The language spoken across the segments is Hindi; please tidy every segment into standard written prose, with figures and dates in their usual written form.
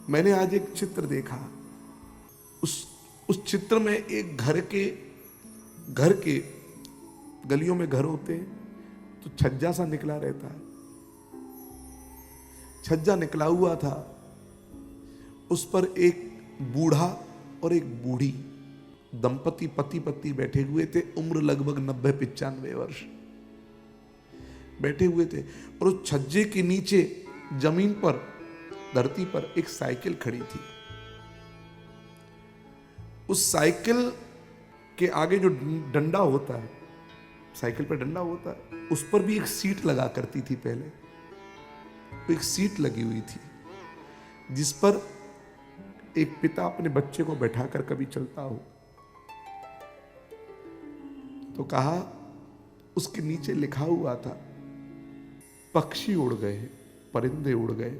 मैंने आज एक चित्र देखा। उस चित्र में एक घर के गलियों में घर होते हैं तो छज्जा सा निकला रहता है। छज्जा निकला हुआ था, उस पर एक बूढ़ा और एक बूढ़ी दंपति पति पत्नी बैठे हुए थे। उम्र लगभग 90-95 वर्ष बैठे हुए थे। और उस छज्जे के नीचे जमीन पर, धरती पर एक साइकिल खड़ी थी। उस साइकिल के आगे जो डंडा होता है, साइकिल पर डंडा होता है, उस पर भी एक सीट लगा करती थी। पहले तो एक सीट लगी हुई थी जिस पर एक पिता अपने बच्चे को बैठाकर कभी चलता हो। तो कहा, उसके नीचे लिखा हुआ था, पक्षी उड़ गए, परिंदे उड़ गए,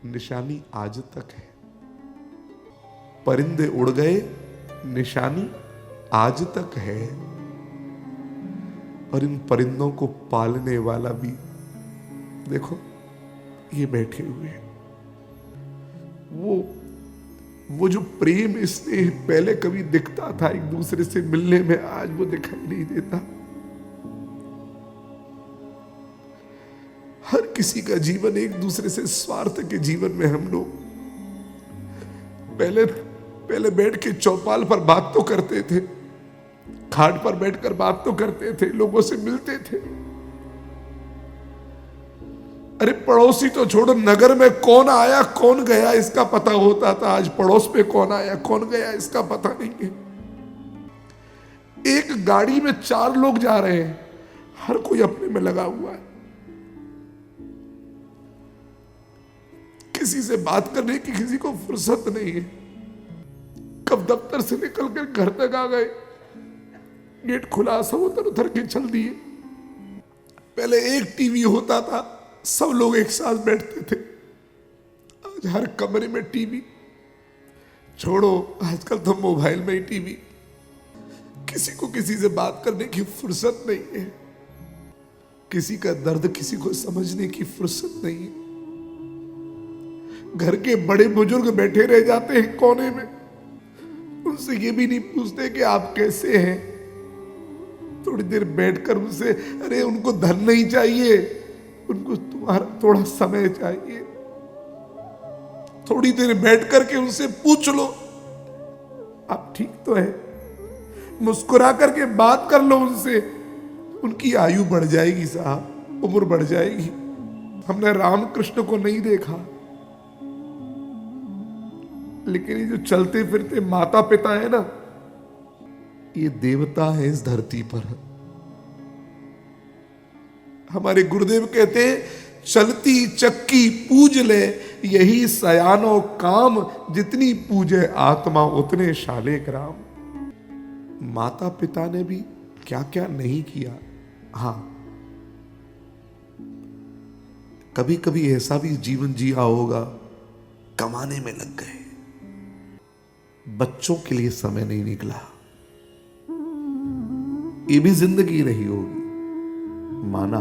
निशानी आज तक है। परिंदे उड़ गए, निशानी आज तक है। और इन परिंदों को पालने वाला भी देखो, ये बैठे हुए हैं। वो जो प्रेम, स्नेह पहले कभी दिखता था एक दूसरे से मिलने में, आज वो दिखाई नहीं देता। हर किसी का जीवन एक दूसरे से स्वार्थ के जीवन में हम लोग पहले बैठ के चौपाल पर बात तो करते थे, खाट पर बैठकर बात तो करते थे, लोगों से मिलते थे। अरे पड़ोसी तो छोड़ो, नगर में कौन आया कौन गया इसका पता होता था। आज पड़ोस में कौन आया कौन गया इसका पता नहीं है। एक गाड़ी में 4 लोग जा रहे हैं, हर कोई अपने में लगा हुआ है। किसी से बात करने की किसी को फुर्सत नहीं है। कब दफ्तर से निकल कर घर तक आ गए, गेट खुला, सब उतर उतर के चल दिए। पहले एक टीवी होता था, सब लोग एक साथ बैठते थे। आज हर कमरे में टीवी, छोड़ो आजकल तो मोबाइल में ही टीवी। किसी को किसी से बात करने की फुर्सत नहीं है। किसी का दर्द किसी को समझने की फुर्सत नहीं है। घर के बड़े बुजुर्ग बैठे रह जाते हैं कोने में, उनसे ये भी नहीं पूछते कि आप कैसे हैं। थोड़ी देर बैठकर उनसे, अरे उनको धन नहीं चाहिए, उनको तुम्हारा थोड़ा समय चाहिए। थोड़ी देर बैठ करके उनसे पूछ लो, आप ठीक तो है। मुस्कुरा करके बात कर लो उनसे, उनकी आयु बढ़ जाएगी साहब, उम्र बढ़ जाएगी। हमने रामकृष्ण को नहीं देखा, लेकिन ये जो चलते फिरते माता पिता है ना, ये देवता है इस धरती पर। हमारे गुरुदेव कहते हैं, चलती चक्की पूज ले, यही सयानो काम, जितनी पूजे आत्मा उतने शालेक राम। माता पिता ने भी क्या क्या नहीं किया। हाँ, कभी कभी ऐसा भी जीवन जिया होगा, कमाने में लग गए, बच्चों के लिए समय नहीं निकला। ये भी जिंदगी रही होगी, माना।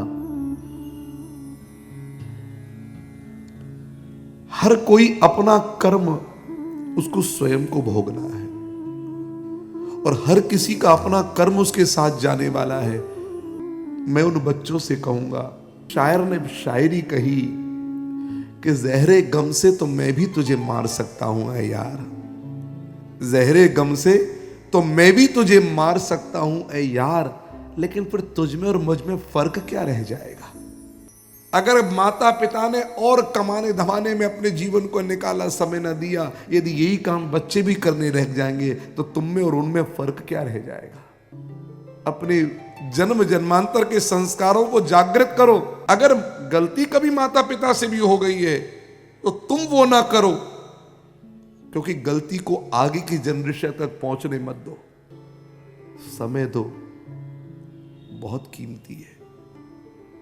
हर कोई अपना कर्म उसको स्वयं को भोगना है, और हर किसी का अपना कर्म उसके साथ जाने वाला है। मैं उन बच्चों से कहूंगा, शायर ने शायरी कही कि जहरे गम से तो मैं भी तुझे मार सकता हूं ऐ यार, जहरे गम से तो मैं भी तुझे मार सकता हूं ऐ यार, लेकिन फिर तुझ में और मुझ में फर्क क्या रह जाएगा। अगर माता पिता ने और कमाने धमाने में अपने जीवन को निकाला, समय न दिया, यदि यही काम बच्चे भी करने रह जाएंगे तो तुम में और उनमें फर्क क्या रह जाएगा। अपने जन्म जन्मांतर के संस्कारों को जागृत करो। अगर गलती कभी माता पिता से भी हो गई है तो तुम वो ना करो, क्योंकि गलती को आगे की जनरेशन तक पहुंचने मत दो। समय दो, बहुत कीमती है।